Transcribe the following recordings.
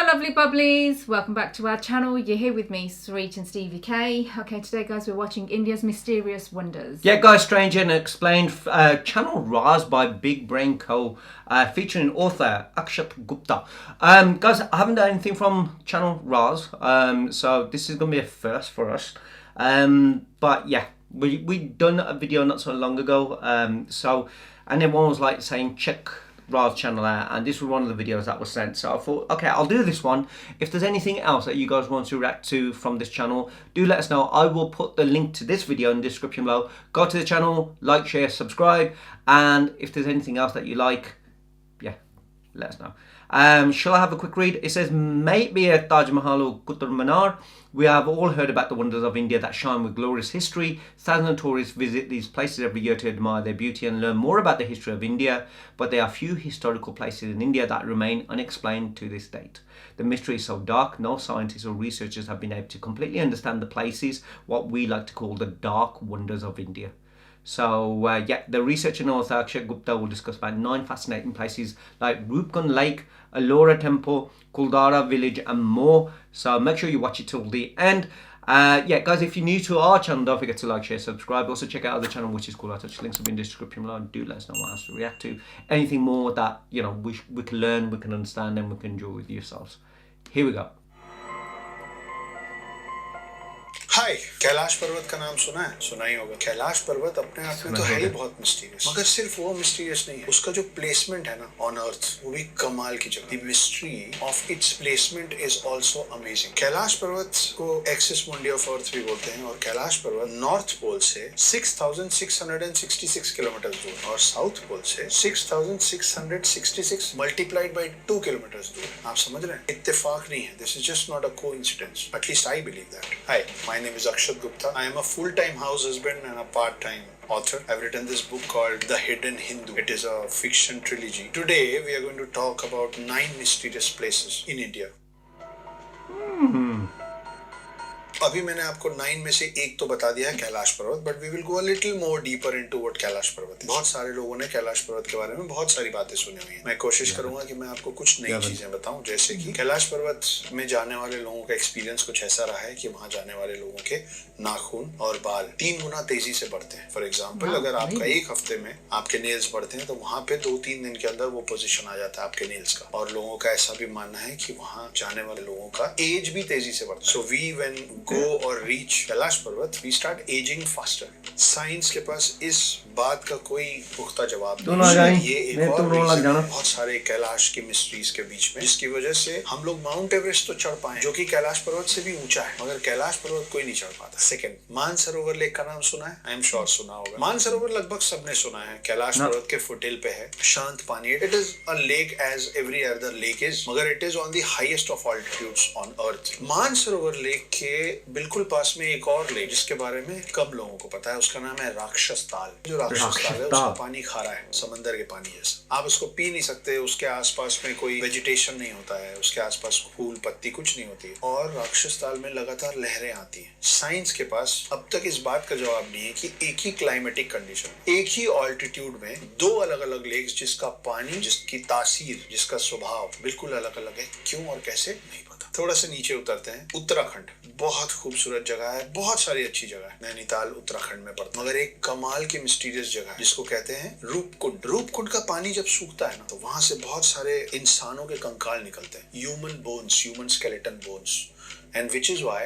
lovely bubblies, welcome back to our channel. You're here with me, Sarit and Stevie K. Okay, today guys we're watching India's Mysterious Wonders. Yeah guys, Strange and Explained, Channel Raz by Big Brain Co, featuring author Akshat Gupta. Guys, I haven't done anything from Channel Raz, so this is going to be a first for us. But yeah, we done a video not so long ago, and everyone was like saying check Raz channel out, and this was one of the videos that was sent, so I thought okay, I'll do this one. If there's anything else that you guys want to react to from this channel, do let us know. I will put the link to this video in the description below. Go to the channel, like, share, subscribe, and if there's anything else that you like, yeah, let us know. Shall I have a quick read? It says, maybe at Taj Mahal or Qutb Minar, we have all heard about the wonders of India that shine with glorious history. Thousands of tourists visit these places every year to admire their beauty and learn more about the history of India. But there are few historical places in India that remain unexplained to this date. The mystery is so dark, no scientists or researchers have been able to completely understand the places, what we like to call the dark wonders of India. So yeah, the researcher and author Akshat Gupta will discuss about 9 fascinating places like Rupkund Lake, Ellora Temple, Kuldara Village and more. So make sure you watch it till the end. Yeah guys, if you're new to our channel, don't forget to like, share, subscribe. Also check out the channel which is called I'll touch links will be in the description below, and do let us know what else to react to. Anything more that you know we can learn, we can understand, and we can enjoy with yourselves. Here we go. हाय, कैलाश पर्वत का नाम सुना है? सुना ही होगा। कैलाश पर्वत अपने आप में तो है ही बहुत मिस्टीरियस, मगर सिर्फ वो मिस्टीरियस नहीं है, उसका जो प्लेसमेंट है ना ऑन अर्थ, वो भी कमाल की जगह। The mystery of its placement is also amazing. Kailash पर्वत को एक्सिस मुंडी ऑफ अर्थ भी बोलते हैं, और कैलाश पर्वत नॉर्थ पोल से 6666 किलोमीटर दूर और साउथ पोल से 6666 मल्टीप्लाइड बाय 2 किलोमीटर दूर। आप समझ रहे हैं? इत्तेफाक नहीं है। This is just not a coincidence, at least I believe that. Hi, my name is Akshat Gupta. I am a full-time house husband and a part-time author. I've written this book called The Hidden Hindu. It is a fiction trilogy. Today we are going to talk about 9 mysterious places in India. अभी मैंने आपको 9 में से एक तो बता दिया है, कैलाश पर्वत, but we will go a little more deeper into what Kailash पर्वत। बहुत सारे लोगों ने कैलाश पर्वत के बारे में बहुत सारी बातें सुनी हुई हैं। मैं कोशिश करूंगा कि मैं आपको कुछ नई चीजें बताऊं, जैसे कि कैलाश पर्वत में जाने वाले लोगों का एक्सपीरियंस कुछ ऐसा रहा है कि वहां जाने वाले लोगों के नाखून और बाल 3 गुना तेजी से बढ़ते हैं। फॉर एग्जाम्पल, अगर आपका एक हफ्ते में आपके नेल्स बढ़ते हैं तो वहां पे 2-3 दिन के अंदर वो पोजिशन आ जाता है आपके नेल्स का। और लोगों का ऐसा भी मानना है कि वहां जाने वाले लोगों का एज भी तेजी से बढ़ता है। So we when go or reach Kailash पर्वत, we start aging faster. Science के पास इस बात का कोई पुख्ता जवाब नहीं। ये एक और रीजन है बहुत सारे कैलाश की मिस्ट्रीज के बीच में, जिसकी वजह से हम लोग माउंट एवरेस्ट तो चढ़ पाए, जो कि कैलाश पर्वत से भी ऊंचा है, मगर कैलाश पर्वत कोई नहीं चढ़ पाता। सेकंड, मानसरोवर लेक का नाम सुना है? आई एम श्योर सुना होगा। मानसरोवर लगभग सबने सुना है। कैलाश पर्वत के फुटहिल पे है, शांत पानी। It is a lake as every other lake is, मगर it is on the highest of altitudes on earth. Mansarovar lake के बिल्कुल पास में एक और लेक जिसके बारे में कम लोगों को पता है, उसका नाम है राक्षस ताल। जो राक्षस ताल है उसका पानी खारा है, समंदर के पानी जैसा। आप उसको पी नहीं सकते, उसके आसपास में कोई वेजिटेशन नहीं होता है, उसके आसपास फूल पत्ती कुछ नहीं होती है, और राक्षस ताल में लगातार लहरें आती हैं। साइंस के पास अब तक इस बात का जवाब नहीं है कि एक ही क्लाइमेटिक कंडीशन, एक ही ऑल्टीट्यूड में 2 अलग अलग लेक्स जिसका पानी, जिसकी तासीर, जिसका स्वभाव बिल्कुल अलग अलग है, क्यों और कैसे नहीं पता। थोड़ा सा नीचे उतरते हैं। उत्तराखंड बहुत खूबसूरत जगह है, बहुत सारी अच्छी जगह है। नैनीताल उत्तराखंड में पड़ता है, मगर एक कमाल की मिस्टीरियस जगह है जिसको कहते हैं रूपकुंड। रूपकुंड का पानी जब सूखता है ना, तो वहां से बहुत सारे इंसानों के कंकाल निकलते हैं, human bones, human skeleton bones, and which is why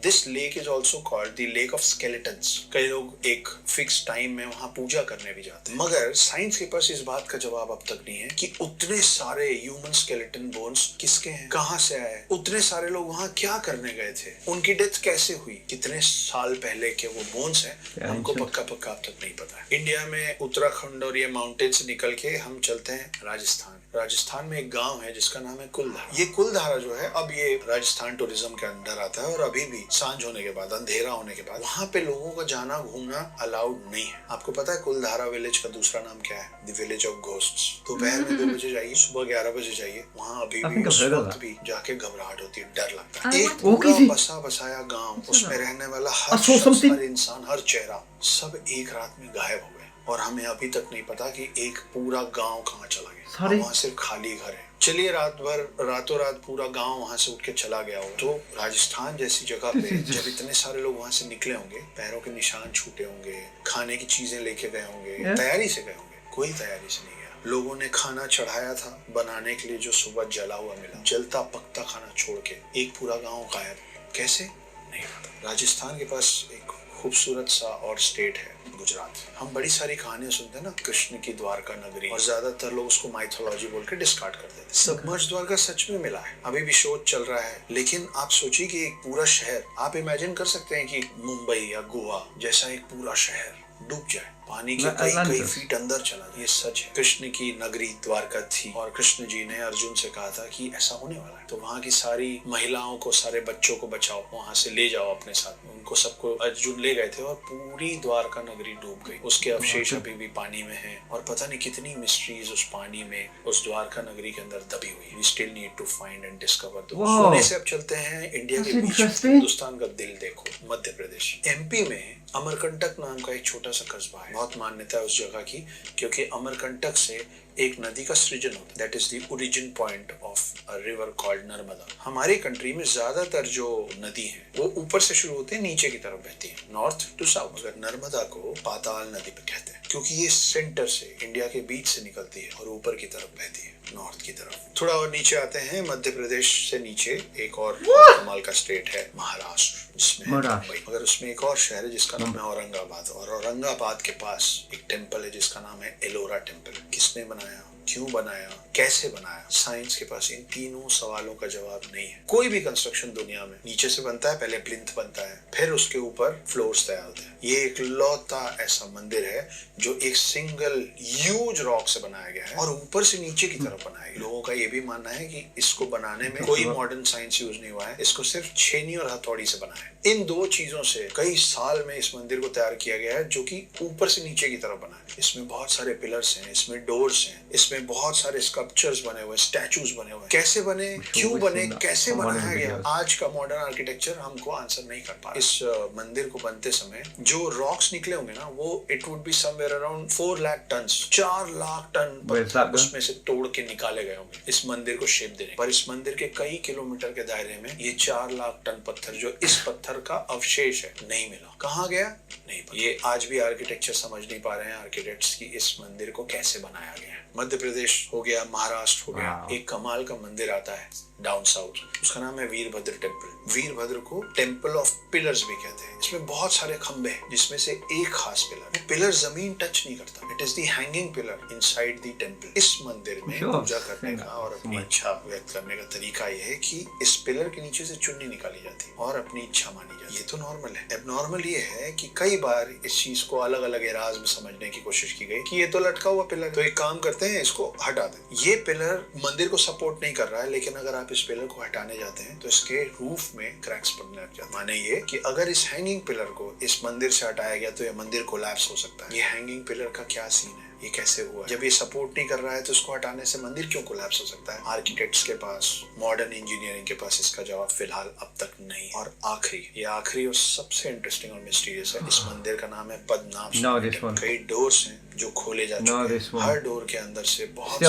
this lake is also called the lake of skeletons. कई लोग एक फिक्स टाइम में वहां पूजा करने भी जाते हैं, मगर साइंस के पास इस बात का जवाब अब तक नहीं है कि उतने सारे ह्यूमन स्केलेटन बोन्स किसके हैं, कहां से आए, उतने सारे लोग वहां क्या करने गए थे, उनकी डेथ कैसे हुई, कितने साल पहले के वो बोन्स हैं, हमको पक्का अब तक नहीं पता है। इंडिया में उत्तराखंड और ये माउंटेन से निकल के हम चलते हैं राजस्थान। राजस्थान में एक गांव है जिसका नाम है कुलधारा। ये कुलधारा जो है, अब ये राजस्थान टूरिज्म के अंदर आता है, और अभी भी सांझ होने के बाद, अंधेरा होने के बाद वहां पे लोगों का जाना घूमना अलाउड नहीं है। आपको पता है कुलधारा विलेज का दूसरा नाम क्या है? The village of ghosts. दोपहर में 2 बजे जाइए, सुबह 11 बजे जाइए, वहां अभी भी उस वक्त भी जाके घबराहट होती है, डर लगता है। एक पूरा बसा बसाया गाँव, उसमें रहने वाला हर शख्स, हर इंसान, हर चेहरा, सब एक रात में गायब हो गए, और हमें अभी तक नहीं पता कि एक पूरा गांव कहाँ चला गया। वहाँ सिर्फ खाली घर है, चलिए रातों रात पूरा गांव वहां से उठ के चला गया हो, तो राजस्थान जैसी जगह पे जब इतने सारे लोग वहां से निकले होंगे, पैरों के निशान छूटे होंगे, खाने की चीजें लेके गए होंगे, तैयारी से गए होंगे, कोई तैयारी से नहीं गया। लोगों ने खाना चढ़ाया था बनाने के लिए, जो सुबह जला हुआ मिला, जलता पकता खाना छोड़ के एक पूरा गांव गायब। कैसे? नहीं पता। राजस्थान के पास एक खूबसूरत सा और स्टेट है गुजरात। हम बड़ी सारी कहानियां सुनते हैं ना, कृष्ण की द्वारका नगरी, और ज्यादातर लोग उसको माइथोलॉजी बोल के डिस्कार्ड कर देते हैं। सबमर्ज द्वारका सच में मिला है, अभी भी शोध चल रहा है। लेकिन आप सोचिए कि एक पूरा शहर, आप इमेजिन कर सकते हैं कि मुंबई या गोवा जैसा एक पूरा शहर डूब जाए, पानी के कई फीट अंदर चला जाए। ये सच है। कृष्ण की नगरी द्वारका थी और कृष्ण जी ने अर्जुन से कहा था कि ऐसा होने वाला है, तो वहाँ की सारी महिलाओं को, सारे बच्चों को बचाओ, वहां से ले जाओ अपने साथ। उनको सबको अर्जुन ले गए थे और पूरी द्वारका नगरी डूब गई। उसके अवशेष अभी भी पानी में हैं और पता नहीं कितनी मिस्ट्रीज उस पानी में, उस द्वारका नगरी के अंदर दबी हुई। We still need to find and discover those. Pune से अब चलते हैं इंडिया के बीच, हिंदुस्तान का दिल देखो, मध्य प्रदेश। एमपी में अमरकंटक नाम का एक छोटा सा कस्बा है। बहुत मान्यता है उस जगह की, क्योंकि अमरकंटक से एक नदी का सृजन होता है। That is the origin point of a river called Narmada. हमारी कंट्री में ज्यादातर जो नदी है वो ऊपर से शुरू होते हैं, नीचे की तरफ बहती है, नॉर्थ टू साउथ। मगर नर्मदा को पाताल नदी पे कहते हैं, क्योंकि ये सेंटर से, इंडिया के बीच से निकलती है और ऊपर की तरफ बहती है, नॉर्थ की तरफ। थोड़ा और नीचे आते हैं, मध्य प्रदेश से नीचे एक और कमाल का स्टेट है महाराष्ट्र, जिसमें मुंबई। मगर उसमें एक और शहर है जिसका नाम है औरंगाबाद, और औरंगाबाद के पास एक टेम्पल है जिसका नाम है एलोरा टेम्पल। किसने बनाया, क्यों बनाया, कैसे बनाया, साइंस के पास इन तीनों सवालों का जवाब नहीं है। कोई भी कंस्ट्रक्शन दुनिया में नीचे से बनता है, पहले प्लिंथ बनता है, फिर उसके ऊपर फ्लोर्स तैयार होते हैं। ये एक लौता ऐसा मंदिर है जो एक सिंगल ह्यूज रॉक से बनाया गया है और ऊपर से नीचे की तरफ बनाया गया। लोगों का ये भी मानना है कि इसको बनाने में कोई मॉडर्न साइंस यूज नहीं हुआ है, इसको सिर्फ छेनी और हथौड़ी से बनाया है। इन दो चीजों से कई साल में इस मंदिर को तैयार किया गया है, जो कि ऊपर से नीचे की तरफ बना है। इसमें बहुत सारे पिलर्स हैं, इसमें डोर्स हैं, इसमें बहुत सारे स्कल्पचर्स बने हुए, स्टैचूज बने हुए। कैसे बने, क्यों बने, कैसे बनाया गया, आज का मॉडर्न आर्किटेक्चर हमको आंसर नहीं कर पा। इस मंदिर को बनते समय जो रॉक्स निकले होंगे ना, वो it would be somewhere around 4 lakh ton, 4 lakh ton पत्थर उसमें से तोड़ के निकाले गए होंगे इस मंदिर को शेप देने। पर इस मंदिर के कई किलोमीटर के दायरे में ये 4 लाख टन पत्थर, जो इस पत्थर का अवशेष है, नहीं मिला। कहाँ गया नहीं पता। ये आज भी आर्किटेक्चर समझ नहीं पा रहे हैं आर्किटेक्ट्स की इस मंदिर को कैसे बनाया गया है। मध्य प्रदेश हो गया, महाराष्ट्र हो गया, एक कमाल का मंदिर आता है डाउन साउथ, उसका नाम है वीरभद्र टेम्पल। वीरभद्र को टेम्पल ऑफ पिलर्स भी कहते हैं। इसमें बहुत सारे खंबे हैं, जिसमें से एक खास पिलर, पिलर जमीन टच नहीं करता, it is the hanging pillar inside the temple. इस मंदिर में पूजा करने का और अपनी इच्छा व्यक्त करने का तरीका यह है कि इस पिलर के नीचे से चुन्नी निकाली जाती है और अपनी इच्छा मानी जाती है। ये तो नॉर्मल है। एबनॉर्मल ये है कि कई बार इस चीज को अलग अलग एराज में समझने की कोशिश की गई कि ये तो लटका हुआ पिलर, तो एक काम करते हैं, इसको हटा दें। ये पिलर मंदिर को सपोर्ट नहीं कर रहा है, लेकिन अगर आप इस पिलर को हटाने जाते हैं तो इसके रूफ में क्रैक्स पड़ने लग जाते हैं। माने ये कि अगर इस हैंगिंग पिलर को इस मंदिर से हटाया गया तो ये मंदिर कोलैप्स हो सकता है। ये हैंगिंग पिलर का क्या सीन है, ये कैसे हुआ? जब ये सपोर्ट नहीं कर रहा है तो इसको हटाने से मंदिर क्यों कोलैप्स हो सकता है? आर्किटेक्ट्स के पास, मॉडर्न इंजीनियरिंग के पास इसका जवाब फिलहाल अब तक नहीं। और आखिरी और सबसे इंटरेस्टिंग और मिस्टीरियस है, इस मंदिर का नाम है पद्मनाभ। कई डोर्स हैं जो खोले जा चुके हैं, हर डोर के अंदर से बहुत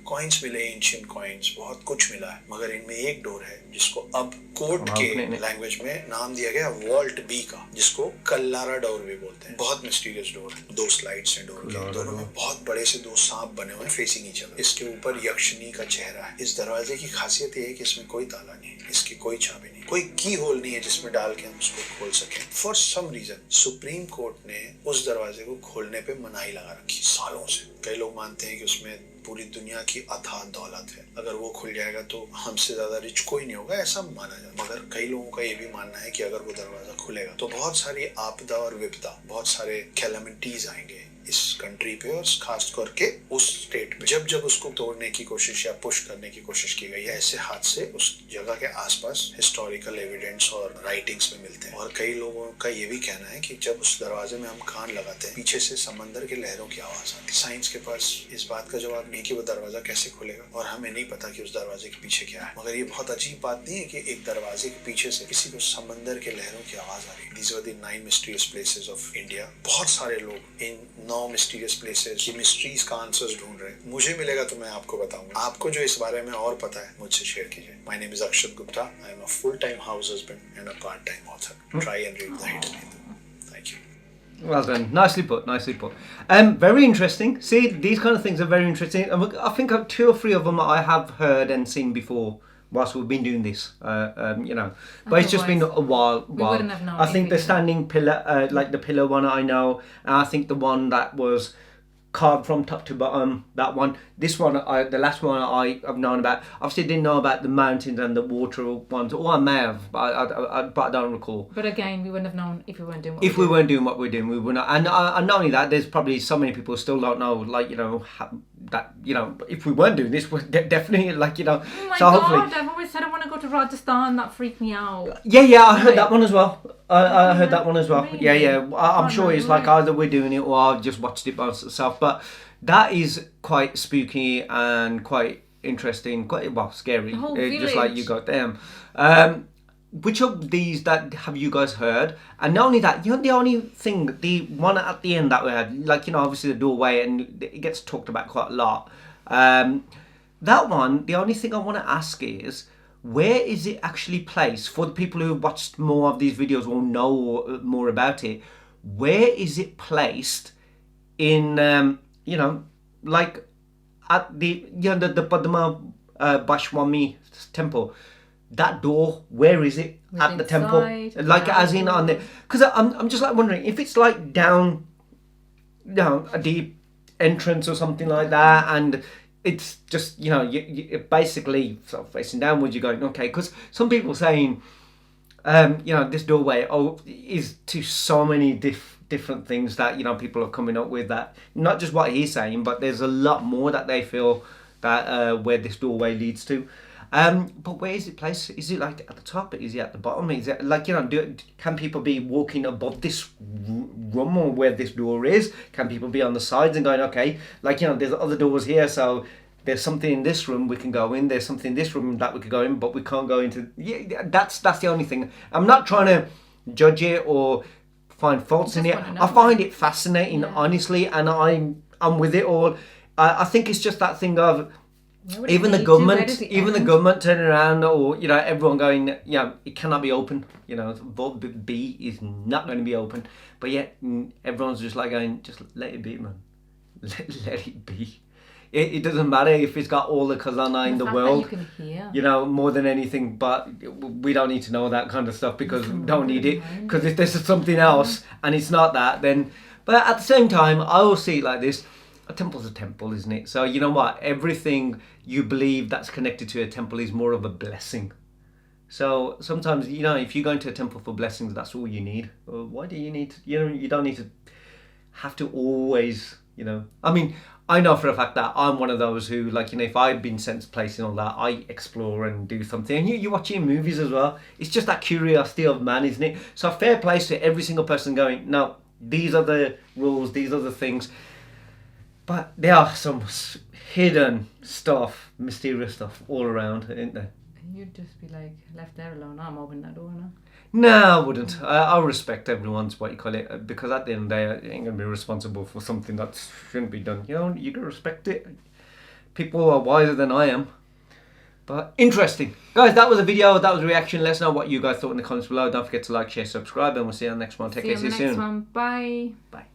कॉइन्स मिले, एंशिएंट कॉइन्स, बहुत कुछ मिला है। मगर इनमें एक डोर है जिसको अब कोर्ट के लैंग्वेज में नाम दिया गया वॉल्ट बी का, जिसको कल्लारा डोर भी बोलते हैं। बहुत मिस्टीरियस डोर है। 2 स्लाइड्स हैं डोर के, दोनों में बहुत बड़े से 2 सांप बने हुए हैं फेसिंग ईच अदर। इसके ऊपर यक्षिणी का चेहरा है। इस दरवाजे की खासियत ये है कि इसमें कोई ताला नहीं है, इसकी कोई चाबी नहीं, कोई की होल नहीं है जिसमें डाल के हम उसको खोल सकें। For some reason supreme court ने उस दरवाजे को खोलने पे मनाही लगा रखी सालों से। कई लोग मानते हैं कि उसमें पूरी दुनिया की अथाह दौलत है, अगर वो खुल जाएगा तो हमसे ज्यादा रिच कोई नहीं होगा, ऐसा माना जाता है। मगर कई लोगों का ये भी मानना है कि अगर वो दरवाजा खुलेगा तो बहुत सारी आपदा और विपदा, बहुत सारे कैलेमिटीज आएंगे इस कंट्री पे और खास करके उस स्टेट पे। जब जब उसको तोड़ने की कोशिश या पुश करने की कोशिश की गई है, ऐसे हादसे उस जगह के आसपास हिस्टोरिकल एविडेंस और राइटिंग्स में मिलते हैं। और कई लोगों का ये भी कहना है कि जब उस दरवाजे में हम कान लगाते हैं, पीछे से समंदर के लहरों की आवाज आती है। साइंस के पास इस बात का जवाब नहीं कि वो दरवाजा कैसे खुलेगा, और हमें नहीं पता कि उस दरवाजे के पीछे क्या है। मगर ये बहुत अजीब बात नहीं है कि एक दरवाजे के पीछे से किसी को समंदर के लहरों की आवाज आ रही है। These were the 9 mysterious places of India। बहुत सारे लोग इन 9 9 मिस्टीरियस प्लेसेस की मिस्ट्रीज का आंसर्स ढूंढ रहे हैं, मुझे मिलेगा तो मैं आपको बताऊंगा। आपको जो इस बारे में और पता है मुझसे शेयर कीजिए। My name is Akshat Gupta. I am a full time house husband and a part time author. Try and read the hidden Hindu. Thank you. Well done. Nicely put. Nicely put. Very interesting. See, these kind of things are very interesting. I think 2 or 3 of them I have heard and seen before whilst we've been doing this. You know, but it's just been a while. We wouldn't have known I if think we the standing pillar, like the pillar one, I know, and I think the one that was carved from top to bottom, that one. This one, the last one I've known about. Obviously didn't know about the mountains and the water ones, or I may have, but I don't recall. But again, we wouldn't have known if we weren't doing what If we weren't doing what we're doing, we would not. And not only that, there's probably so many people who still don't know, like, you know, that, you know, if we weren't doing this, we're definitely, like, you know. Oh my so God, hopefully, I've always said I want to go to Rajasthan. That freaked me out. yeah, I heard Right. that one as well. I heard that one as well. Really? Yeah. I'm Oh, sure no it's like way. either we're doing it or I've just watched it by myself. But that is quite spooky and quite interesting, quite, well, scary. The whole Just like village. you got them. Which of these that have you guys heard? And not only that, you know, the only thing, the one at the end that we had, like, you know, obviously the doorway, and it gets talked about quite a lot. That one, the only thing I want to ask is, where is it actually placed? For the people who have watched more of these videos or know more about it, where is it placed in, you know, like at the, you know, the Padma Bashwami temple? That door, where is it at the temple? Inside, Like, as in on the, because I'm just like wondering if it's like down, you know, a deep entrance or something like that, and it's just, you know, you basically sort of facing downwards. You're going, okay, because some people saying, you know, this doorway is to so many different things that, you know, people are coming up with, that not just what he's saying, but there's a lot more that they feel that where this doorway leads to. But where is it placed? Is it like at the top? Is it at the bottom? Is it like, you know, can people be walking above this room or where this door is? Can people be on the sides and going, okay, like, you know, there's other doors here, so there's something in this room we can go in, there's something in this room that we could go in, but we can't go into. Yeah, that's the only thing. I'm not trying to judge it or find faults in it. want to know. I find it fascinating, Yeah. honestly, and I'm with it all. I think it's just that thing of, Where would it even the lead to? Where government, does it even the end? government turning around, or, you know, everyone going, yeah, it cannot be open. You know, Vault B is not going to be open. But yet everyone's just like going, just let it be, man. Let it be. It doesn't matter if it's got all the khazana in the fact that world. you can hear. You know, more than anything, but we don't need to know that kind of stuff, because we don't need it. Because if there's something else and it's not that, then. But at the same time, I will see it like this: a temple's a temple, isn't it? So you know what? Everything you believe that's connected to a temple is more of a blessing. So sometimes, you know, if you go into a temple for blessings, that's all you need. Well, why do you need to, you know, you don't need to have to always, you know. I mean, I know for a fact that I'm one of those who, like, you know, if I've been sent to place and all that, I explore and do something. And you watch it in movies as well. It's just that curiosity of man, isn't it? So fair place to every single person going, no, these are the rules, these are the things. But there are some hidden stuff, mysterious stuff all around, isn't there? You'd just be like, left there alone. I'm opening that door now. No, I wouldn't. I respect everyone's, what you call it, because at the end of the day, I ain't going to be responsible for something that shouldn't be done. You know, you can respect it. People are wiser than I am. But interesting. Guys, that was a video. That was a reaction. Let us know what you guys thought in the comments below. Don't forget to like, share, subscribe, and we'll see you on the next one. Take care. See you See on you the next soon. one. Bye. Bye.